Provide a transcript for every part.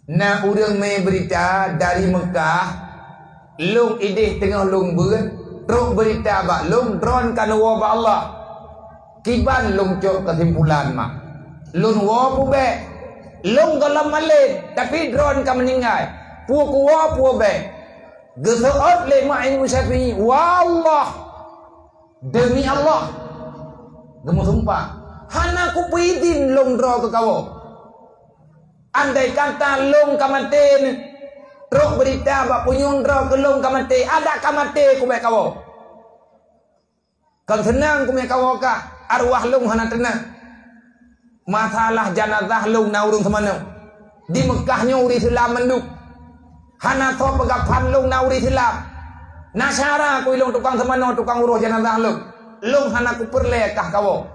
Na urang me berita dari Mekah, long idih tengah long beut, truk berita bak long drone kan wa ba Allah. Kiban long cok kesimpulan mak. Long wa pu be. Long galam malen tapi drone kan meninggal. Pu ku wa pu be. Geseot le mak Imam Syafi'i. Wallah. Demi Allah. Gemu sumpah. Hana ku pidin long draw ke kau. Andai kata long kamate truk berita bak punyung draw ke long kamate, ada kamate ku baik kau. Kan senang ku baik kau kah? Arwah long hana tenang. Masalah jenazah long na urung semana. Di Mekahnya uri Islam menduk. Hana so pegapan long na uri Islam. Nasyara ku ilong tukang semana tukang uruh jenazah long. Long hana ku perlekah kau.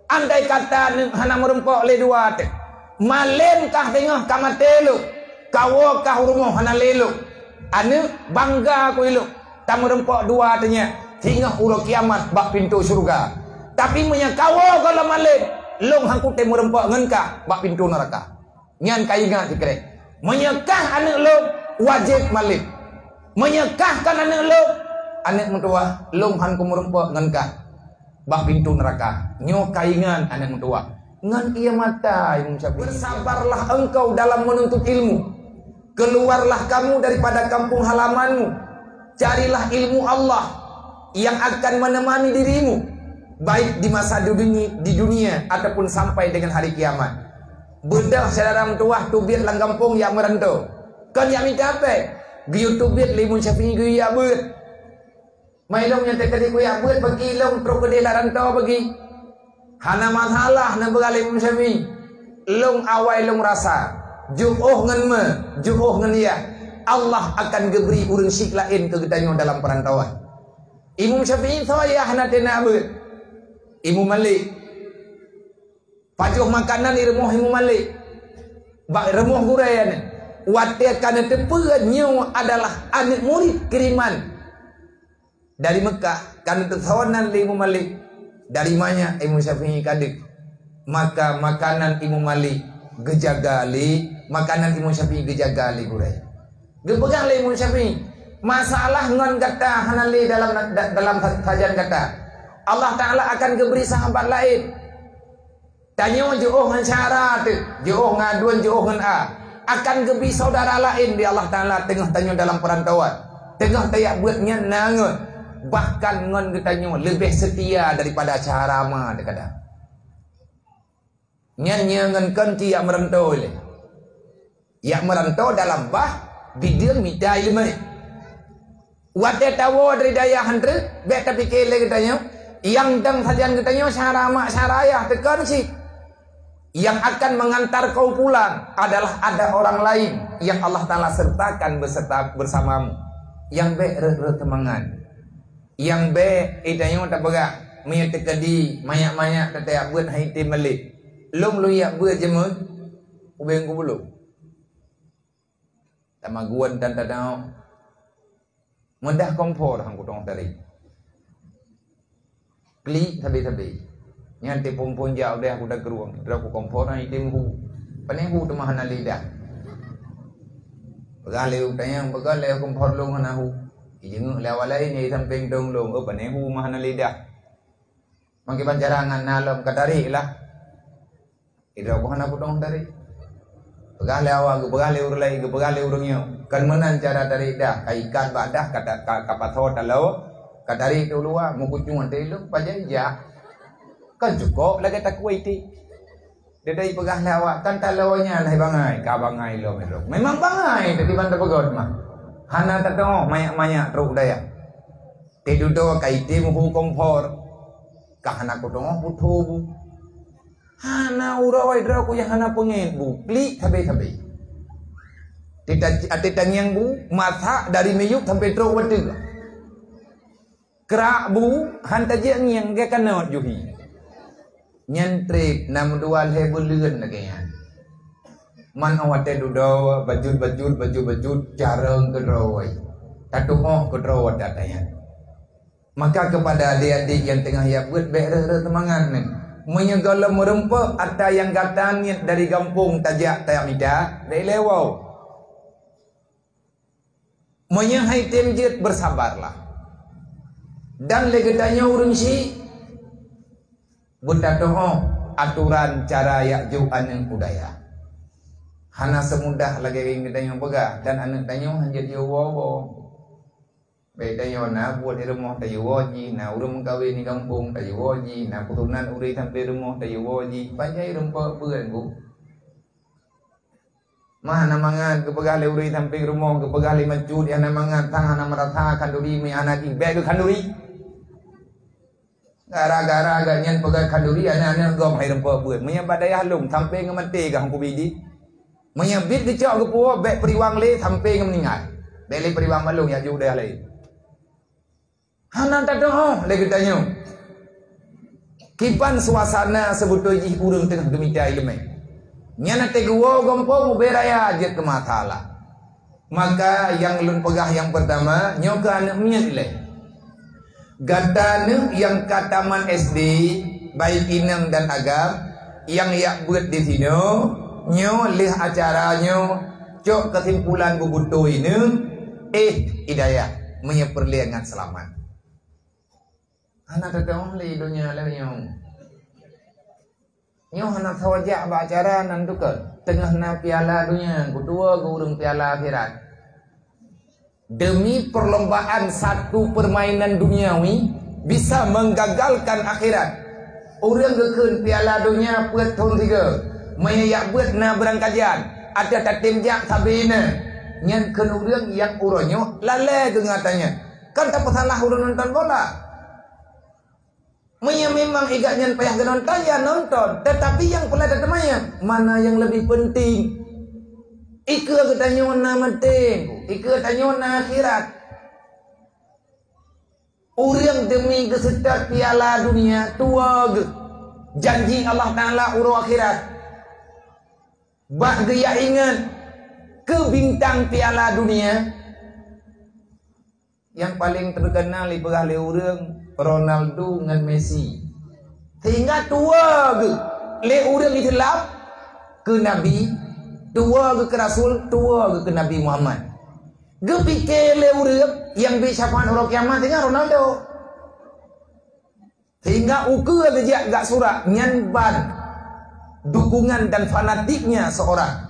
Andai kata hana merempok le dua te. Malen kah tengah kamate lu. Kau kah rumah hana lelu. Ane bangga ku ilu. Tak merempok dua tanya. Hingga uruh kiamat bak pintu surga. Tapi punya kau kalau malen. Long hangku te merempok ngenkah bak pintu neraka. Nyan kai ingat dikere. Menyekah anak lu wajib malen. Menyekahkan anak lu. Anak mentua long hangku merempok ngenkah bak pintu neraka. Nyo kaingan anak mentua. Ngan ia mata Imam Syafi'i. Bersabarlah engkau dalam menuntut ilmu. Keluarlah kamu daripada kampung halamanmu. Carilah ilmu Allah yang akan menemani dirimu. Baik di masa di dunia ataupun sampai dengan hari kiamat. Bedah saudara mentua tubiat lang kampung yang merantau. Kan yang minta apa? Giu tubiat Imam Syafi'i giu ya ber. Mailong yang terkali ku ya ber bagi long truk gede larantau bagi. Hana masalah na begal Imam Syafi'i. Long awai long rasa. Ju'uh ngan me, ju'uh ngan ya. Allah akan geberi urang sik lain ke gedanyo dalam perantauan. Imam Syafi'i saya hana tena ber. Imam Malik. Pajuh makanan di rumah Imam Malik. Bak rumah gurayan. Watiakan tepuannya adalah anak murid kiriman dari Mekah. Karena tersawanan Imam Malik. Dari mana Imam Syafi'i kadik. Maka makanan Imam Malik gejagali. Makanan Imam Syafi'i gejagali gurayan. Gepegang Imam Syafi'i. Masalah ngon kata hanali dalam sajian kata. Allah Ta'ala akan geberi sahabat lain. Tanya jauh dengan syarat, jauh ngaduan, jauh dengan A. Akan geberi saudara lain di Allah Ta'ala tengah tanya dalam perantauan. Tengah tayak buatnya nangun. Bahkan ngon ketanya lebih setia daripada cara ma dekada. Nyan ngan kanti yang merantau le. Yang merantau dalam bah bidil minta ilmu. Wate tawo dari daya handre, bet tapi kele ketanya. Yang dang sajian katanya syara mak syarayah tekan sih. Yang akan mengantar kau pulang adalah ada orang lain yang Allah Ta'ala sertakan bersamamu. Yang be temangan. Yang be itanya tak berak menyekadi mayak-mayak tetap buat haiti malik. Lom lu ya buat jemut ubeng ku belum. Tamaguan dan tadau. Mudah kompor hang kutong tadi. Kli tabi-tabi. Nyanti pompon jauh deh aku dah geruang. Dah aku kompor na itim hu. Panehu tu mahana lidah. Begaleu tayang begaleu kompor long hanahu. Ijeng lewalai ni samping dong long. Panehu mahana lidah. Mangki pancarangan nalom katari lah. Idra ko hana putong tari. Begaleu urlai begaleu urungyo. Kan menan cara tari dah. Kaikan badah kata kapathot talau. Kadari itu luar mukucungan telu pajaja kan cukup lagi tak kuiti dia dari pegah lawak kan talawanya lah bangai ka bangai lo memang bangai tadi bantu pegod mah hana tak tahu mayak-mayak truk daya tidur do kaiti muku kompor ka hana ko dong putu hana urawai dra ko yang hana pengen bu kli tabe-tabe tidak yang bu mata dari meyuk sampai truk wedeg kerak bu hantar je yang ke kanot juhi nyantrip nam dual hebulun lagi yan man awate dudo baju jarang kedroi tatuh kedroi datanya. Maka kepada adik-adik yang tengah ya buat berer temangan nih Menyegala merempa ada yang katanya dari kampung tajak tayak mida dari lewau. Menyahai temjet bersabarlah. Dan legetanya urun si berdadoh aturan cara yak ju aneng budaya. Hana semudah lagi ngedanya pegah dan anak danyo hanjat yo wo. Bedayo na buat di rumah tayo woji, na urung kawin di kampung tayo woji, na putunan uri sampai rumah tayo woji, panjai rumpa bukan bu. Mana mangan kepegali uri sampai rumah kepegali macu dia na mangan tangan na merata kanduri mi anak ibe ke kanduri. Gara-gara ganyan pegal kanduri anak gom hai rumpa bukan. Menyambat daya halung sampai ngemati ke hangku bidi. Menyabit dicok ke puak bek periwang le sampai ngemeninggal. Beli periwang malung ya ju dah le. Hana tak doh lagi tanya. Kipan suasana sebetulnya urang tengah demikian ilmu. Nyana teguo gompo muberaya jet ke matala. Maka yang lun pegah yang pertama nyoka anak miat le. Gatane yang kataman SD baik inang dan agam yang yak buat di sini nyo lih acaranya cok kesimpulan bubuto ini hidayah menyeperliangan selamat. Anak tetap li dunia le nyo anak sawajak acara nanti ke tengah na piala dunia kedua gurung piala akhirat demi perlombaan satu permainan duniawi bisa menggagalkan akhirat. Orang gekun piala dunia buat tahun 3 mayak buat na berangkajian ada tatim jak sabina nyan ken orang yang uronyo lale gengatanya kan tak salah urang nonton bola. Memang igaknya payah ke nonton ya nonton, tetapi yang pula tetemanya mana yang lebih penting? Ika katanya na penting, ika katanya na akhirat. Orang demi kesetar piala dunia tua janji Allah Taala uro akhirat. Bak gaya ingat ke bintang piala dunia yang paling terkenal di pegawai orang Ronaldo dengan Messi. Sehingga tua ke le orang Islam ke Nabi, tua ke Rasul, tua ke Nabi Muhammad. Ge pikir le orang yang bisa syafaat orang kiamat dengan Ronaldo. Sehingga ukur aja gak surat nyanban dukungan dan fanatiknya seorang.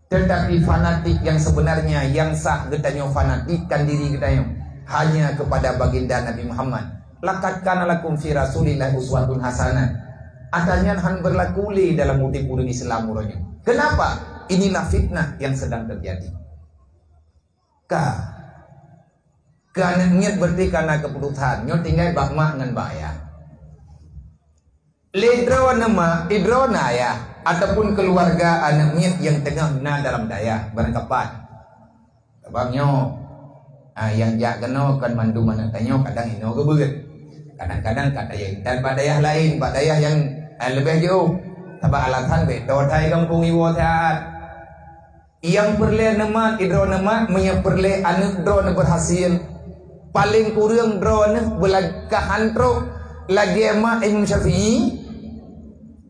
Tetapi fanatik yang sebenarnya yang sah getanyo fanatikkan diri getanyo hanya kepada baginda Nabi Muhammad. Laqad kana lakum fi Rasulillah uswatun hasanah. Adanya han berlaku li dalam motif urang Islam urangnya. Kenapa? Inilah fitnah yang sedang terjadi. Karena niat berarti karena keputusan. Nyo tinggal bak mak ngan bayar. Ledro nama idrona ya ataupun keluarga anak niat yang tengah na dalam daya berkepat. Abangnya yang jak kena kan mandu mana tanya kadang ino ke beut. Kadang-kadang kat daya dan pada daya lain, pada daya yang lebih jauh. Sebab alasan beto thai kampung iwo saat. Yang perle nama idro nama menyeperle anak drone berhasil. Paling kurang drone belakahan tro lagi emak Imam Syafi'i.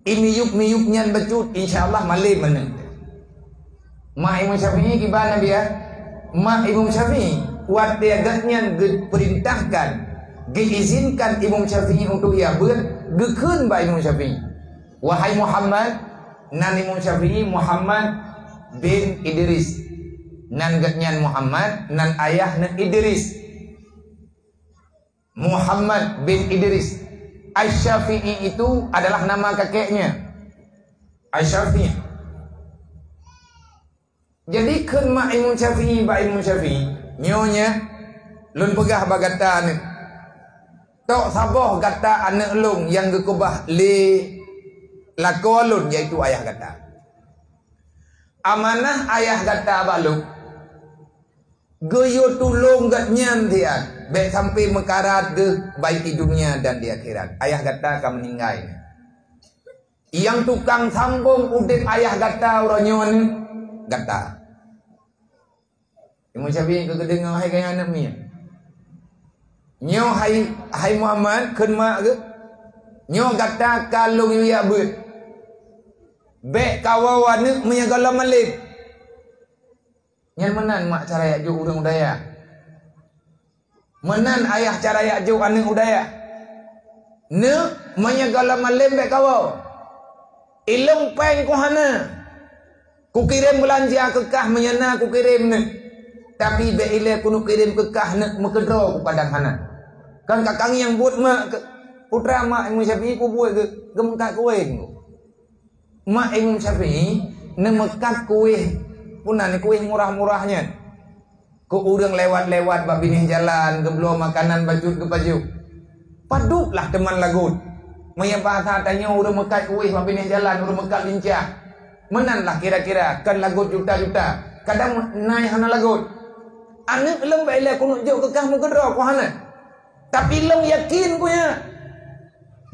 Ini yuk-yuknya becut insyaallah malim menang. Ma Imam Syafi'i gimana dia? Ma Imam Syafi'i kuat dia gatnya diperintahkan, diizinkan Imam Syafi'i untuk ia bergekeun ba Imam Syafi'i. Wahai Muhammad, nan Imam Syafi'i Muhammad bin Idris. Nan gatnya Muhammad, nan ayah nan Idris. Muhammad bin Idris. Asy-Syafi'i itu adalah nama kakeknya. Asy-Syafi'i. Jadi keun mak Imam Syafi'i ba Imam Syafi'i nyonya lun pegah bagata ni. Tok saboh kata anak lung yang gekubah li lakolun yaitu ayah kata. Amanah ayah kata baluk. Geyo tulung gat nyan dia. Baik sampai mekarat ke baik di dunia dan di akhirat. Ayah kata akan meninggal. Yang tukang sambung udip ayah kata orangnya ni kata. Imam Syafi'i kegedengar hai kaya anak ni. Nyo hai Muhammad keun mak ke? Nyo kata kalung ya bet. Bek kawawan ni menyagalam malik. Nyan menan mak cara yak juk urang udaya. Menan ayah cara yak juk aning udaya. Ne menyagalam malik bek kawau. Ilung peng ku hana. Ku kirim belanja kekah menyana ku kirim ne. Tapi be ile ku kirim kekah ne mekedro ku padang hana. Kan kakang yang buat mak putra mak Imam Syafi'i ku buat ke gemengkat kuih. Mak Imam Syafi'i ne mekat kuih punan kuih murah-murahnya. Ku urang lewat-lewat bab binih jalan ke belum makanan baju ke baju. Paduklah teman lagut. Maya bahasa tanya urang mekat kuih bab binih jalan urang mekat lincah. Menanlah kira-kira kan lagut juta-juta. Kadang naik hana lagut. Anak leng baile ku nunjuk kekah mengkedro ku hana. Tapi leng yakin punya.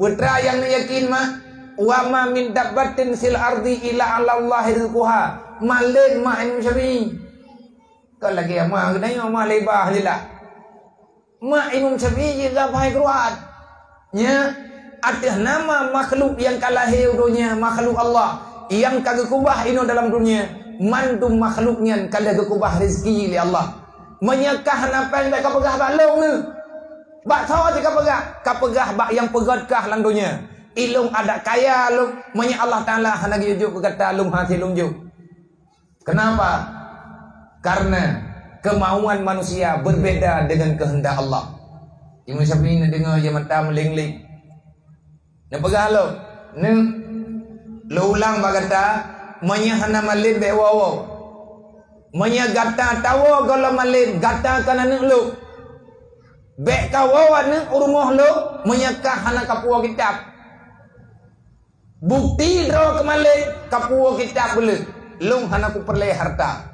Putra yang yakin mah wa ma min dabbatin sil ardi illa 'ala Allahi rizquha. Malen mak Imam Syafi'i. Kau lagi mak kenanya mak lebah jelah. Mak Imam Syafi'i juga faham Quran. Nya ada nama makhluk yang kalah dunia, makhluk Allah yang kagak kubah ino dalam dunia. Mandum makhluknya kalah kubah rezeki li Allah. Menyekah napan bak kapegah bak long ni. Bak tahu jika kapegah bak yang pegatkah lang dunia. Ilung ada kaya lung menya Allah Taala hana gijuk berkata lung hati lung juk. Kenapa? Karena kemauan manusia berbeda dengan kehendak Allah. Imam Syafi'i nak dengar je mata meling-ling. Nak pegah lo. Ni lo ulang berkata menya hana malin be wawo. Menya gata tawo kalau malin gata kan anak lo. Be kawawan ni rumah lo menyekah hana kapua kitab. Bukti draw kemalik kapua kitab boleh. Long hana ku perleh harta.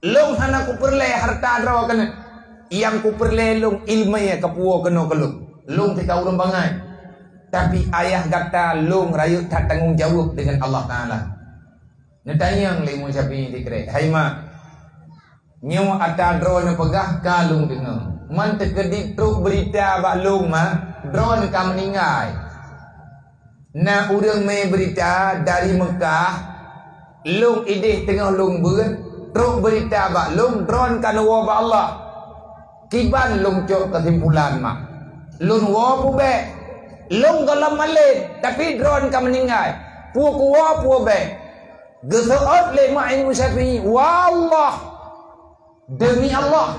Long hana ku perleh harta draw kena. Yang ku perleh long ilmu kapua kena kelung. Long tika urang bangai. Tapi ayah kata long rayu tak tanggung jawab dengan Allah Taala. Netanyang le Imam Syafi'i dikre. Hai mak. Nyawa ata draw na pegah kalung dengar. Man terkedik truk berita bak long mah draw ka meninggal. Na urang mai berita dari Mekah long idih tengah long beun truk berita bak long drone kan wa ba Allah kiban long cok kesimpulan mak long wa pu be long galam malen tapi drone ka meninggal pu ku wa pu be geseot le mak Imam Syafi'i wallah demi Allah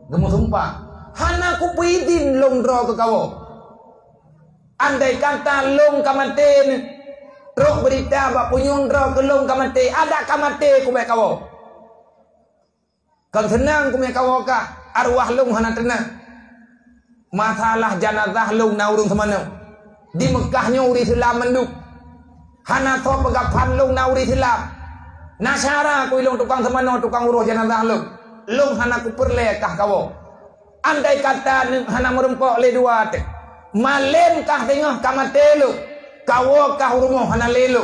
gemu sumpah hana ku pidin long draw ke kau. Andai kata long kamate truk berita bak punyung draw ke long kamate ada kamate ku be kau. Kan senang ku me kau ka arwah long hana tenang. Masalah jenazah long na urung semana. Di Mekahnya uri Islam menduk. Hana so pegapan long na uri Islam. Nasyara ku ilung tukang semana tukang urus jenazah long. Long hana ku perle kah kau. Andai kata hana merempok le dua te. Malen kah tengah kamate lu kawo kah rumah hana lelu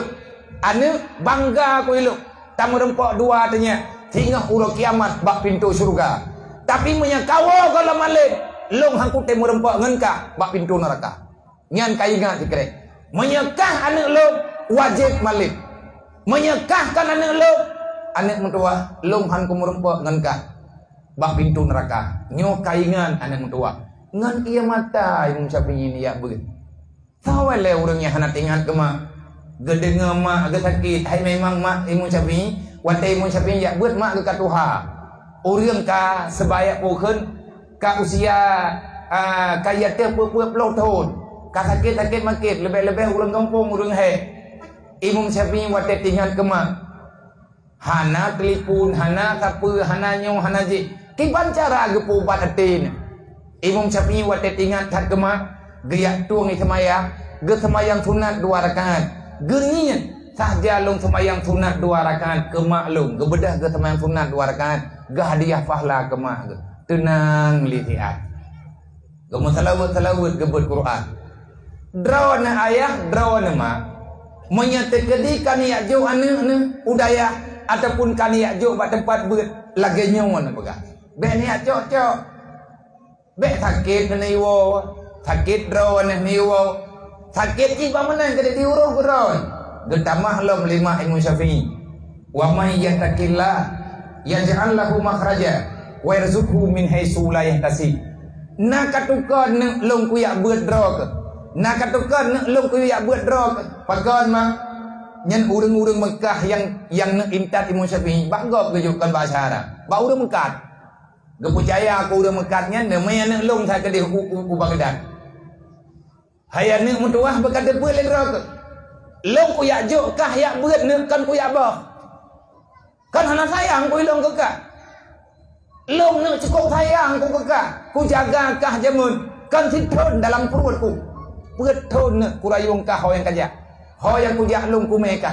ane bangga ku ilu tamu rempok dua tanya tingah ulo kiamat bak pintu surga tapi punya kawo kalau malen long hangku temu rempok ngenkah bak pintu neraka nyan kaingat dikre menyekah ane lu wajib malen menyekahkan ane lu ane mentua long hangku merempok ngenkah bak pintu neraka nyo kaingan ane mentua ngan ia mata Imam Syafi'i ni ya begitu. Tahu le urangnya hana tingat ke mak. Gedenga mak agak sakit. Hai memang mak Imam Syafi'i, watai Imam Syafi'i ya buat mak ke katuha. Urang ka sebaya pokon ka usia kaya teh pupup lo tahun. Ka sakit-sakit makit lebih-lebih urang kampung urang he. Imam Syafi'i watai tingat ke mak. Hana telefon, hana kape, hana nyo, hana ji. Kiban cara gepu bat atin. Imam Syafi'i watet ingat kat kemak geyak tuang ni semayang ge semayang sunat 2 rakaat genian sahaja long semayang sunat 2 rakaat kemak long ge bedah ge semayang sunat 2 rakaat ge hadiah pahala kemak ge tenang litiat ge salawat ge buat Quran drawana ayah drawana mak menyatakan kan ya jauh ane udaya ataupun kan ya jauh bat tempat buat lagi nyawan apa be ni cok Bek sakit kena iwo sakit drone ni wo sakit ji ba menang kada diurus drone getamah lom lima Imam Syafi'i wa may yattaqillah yaj'al lahu makhraja wa yarzuqhu min haitsu la yahtasib na katukan ne long ku yak beut drok na katukan ne long ku yak beut drok pakon ma nyen urang-urang Mekah yang ne imtat Imam Syafi'i bagop gejukan bahasa Arab ba urang Mekah ge percaya aku urang Mekah nya ne me ne long tha kedih ku Baghdad hayang ne mutuah berkata beul drok long ku yak jok kah yak beut ne kan ku yak bah kan hana sayang ku long ke kah long ne cukup sayang ku kekak ku jaga kah jamun kan thithon dalam perutku beut thon ne ku rayung kah ho yang kajak ho yang ku jak long ku mekah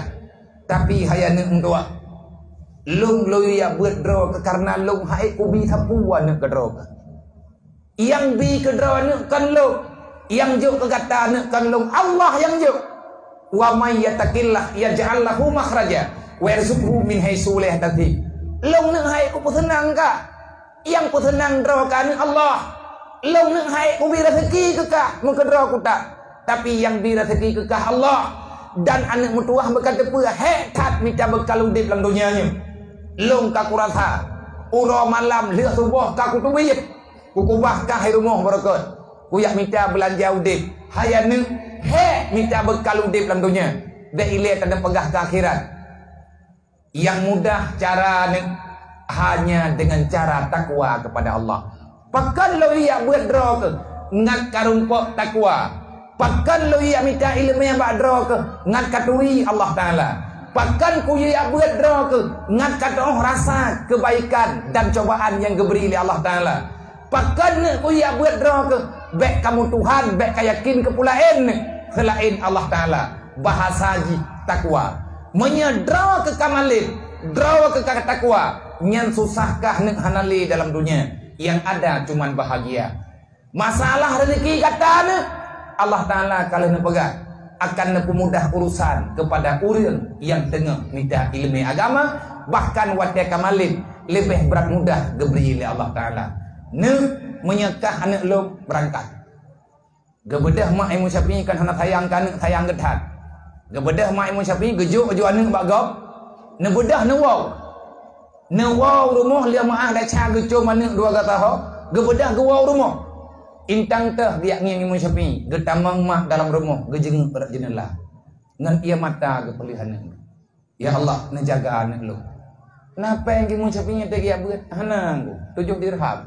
tapi hayane undua long loi ya beut dro karena long hai ku bi thapuan ne ke dro yang bi ke dro ne kan long yang juk ke kata ne kan long Allah yang juk wa may yattaqillah yaj'al lahu makhraja wa yarzuqhu min haitsu la yahtasib long ne hai ku senang ka yang ku senang doakan Allah long neng hai ku bi rezeki kekah mengkedra ku tak tapi yang bi rezeki kekah Allah dan anak mutuah berkata pula tat minta bekal udip dalam dunianya long ka ku rasa uro malam lihat subuh ka ku tuwit ku kubah ka hai rumah barakat ku yak minta belanja udip hayane minta bekal udip dalam dunia dak ile tanda pegah ke akhirat yang mudah cara hanya dengan cara takwa kepada Allah. Pakan lo ia buat draw ke ngat karumpok takwa. Pakan lo ia minta ilmu yang bak draw ke ngat katui Allah Taala. Pakan ku ia buat draw ke ngat katoh rasa kebaikan dan cobaan yang diberi oleh Allah Taala. Pakan ku ia buat draw ke bek kamu Tuhan bek kayakin kepulain selain Allah Taala. Bahasa ji takwa. Menyedraw ke kamalin, draw ke takwa. Nyan susahkah nek hanali dalam dunia yang ada cuman bahagia masalah rezeki katana Allah Taala kalau nak pegang akan nak mudah urusan kepada orang yang tengah minta ilmu agama bahkan wadah kamalin lebih berat mudah diberi oleh Allah Taala ne menyekah anak lo berangkat gebedah mak Imam Syafi'i kan anak sayang gedhat gebedah mak Imam Syafi'i gejuk anak bagop ne bedah ne wow Nawau rumah lihat maah dah cah geco mana dua kata ho gebedah gewau rumah intang teh dia ngin Imam Syafi'i getamang mak dalam rumah gejeng berat jenela ngan ia mata ge pelihan ya Allah menjaga anak lu napa yang Imam Syafi'i teh dia buat hanang 7 dirham